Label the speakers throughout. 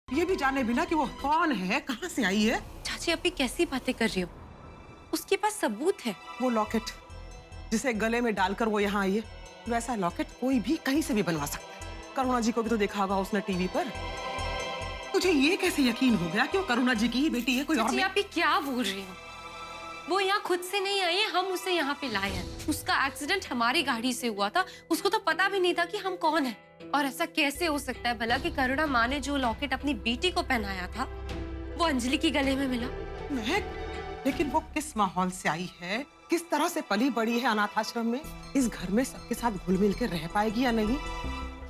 Speaker 1: ये भी जाने बिना कि वो कौन है, कहाँ से आई है।
Speaker 2: चाची अभी कैसी बातें कर रही हो? उसके पास सबूत है।
Speaker 1: वो लॉकेट जिसे गले में डालकर वो यहाँ आई है, वैसा लॉकेट कोई भी कहीं से भी बनवा सकता है। करुणा जी को भी तो देखा होगा उसने टीवी पर। तुझे ये कैसे यकीन हो गया कि वो करुणा जी की ही बेटी है, कोई और
Speaker 2: चाची
Speaker 1: नहीं?
Speaker 2: आप ये क्या बोल रही हो? वो यहाँ खुद से नहीं आई है, हम उसे यहाँ पे लाए हैं। उसका एक्सीडेंट हमारी गाड़ी से हुआ था, उसको तो पता भी नहीं था कि हम कौन हैं। और ऐसा कैसे हो सकता है भला कि करुणा माँ ने जो लॉकेट अपनी बेटी को पहनाया था वो अंजलि के गले में मिला?
Speaker 1: महक, लेकिन वो किस माहौल से आई है, किस तरह से पली बड़ी है अनाथ आश्रम में, इस घर में सबके साथ घुल मिल के रह पाएगी या नहीं,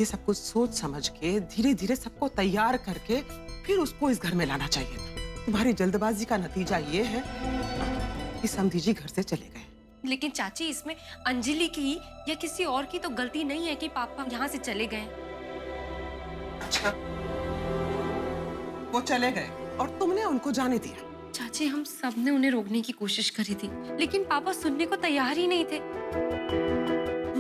Speaker 1: ये सब कुछ सोच समझ के धीरे धीरे सबको तैयार करके फिर उसको इस घर में लाना चाहिए था। तुम्हारी जल्दबाजी का नतीजा ये है कि समधी जी घर से चले गए।
Speaker 2: लेकिन चाची इसमें अंजलि की या किसी और की तो गलती नहीं है कि पापा यहाँ से चले गए।
Speaker 1: अच्छा, वो चले गए और तुमने उनको जाने दिया?
Speaker 2: चाची हम सब ने उन्हें रोकने की कोशिश करी थी, लेकिन पापा सुनने को तैयार ही नहीं थे।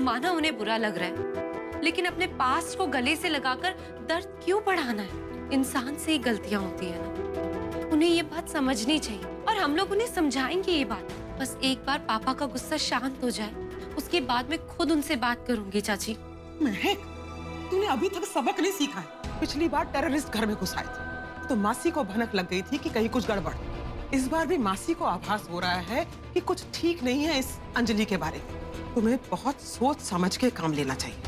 Speaker 2: माना उन्हें बुरा लग रहा है, लेकिन अपने पास्ट को गले से लगाकर दर्द क्यों बढ़ाना है? इंसान से ही गलतियां होती है ना, उन्हें ये बात समझनी चाहिए और हम लोग उन्हें समझाएंगे ये बात। बस एक बार पापा का गुस्सा शांत हो जाए, उसके बाद मैं खुद उनसे बात करूंगी। चाची
Speaker 1: महक, तूने अभी तक सबक नहीं सीखा है। पिछली बार टेररिस्ट घर में घुस आए थे तो मासी को भनक लग गई थी कि कहीं कुछ गड़बड़। इस बार भी मासी को आभास हो रहा है कि कुछ ठीक नहीं है इस अंजलि के बारे में। तुम्हें बहुत सोच समझ के काम लेना चाहिए।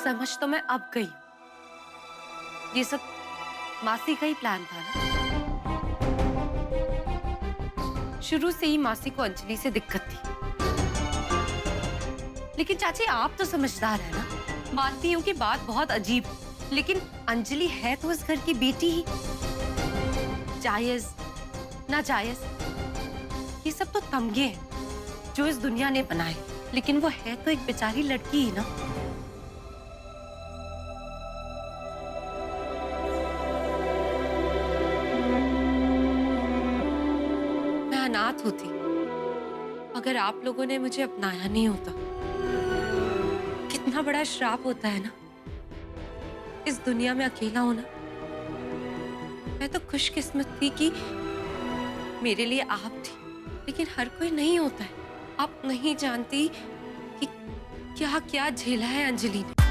Speaker 2: समझ तो मैं अब गई, ये सब मासी का ही प्लान था ना। शुरू से ही मासी को अंजलि से दिक्कत थी। लेकिन चाची आप तो समझदार है ना, मानती हूँ कि बात बहुत अजीब, लेकिन अंजलि है तो इस घर की बेटी ही। जायज ना जायज ये सब तो तमगे हैं जो इस दुनिया ने बनाए, लेकिन वो है तो एक बेचारी लड़की ही ना। मैं अनाथ होती अगर आप लोगों ने मुझे अपनाया नहीं होता। कितना बड़ा श्राप होता है ना इस दुनिया में अकेला होना। मैं तो खुशकिस्मत थी कि मेरे लिए आप थी, लेकिन हर कोई नहीं होता है। आप नहीं जानती कि क्या क्या झेला है अंजलि ने।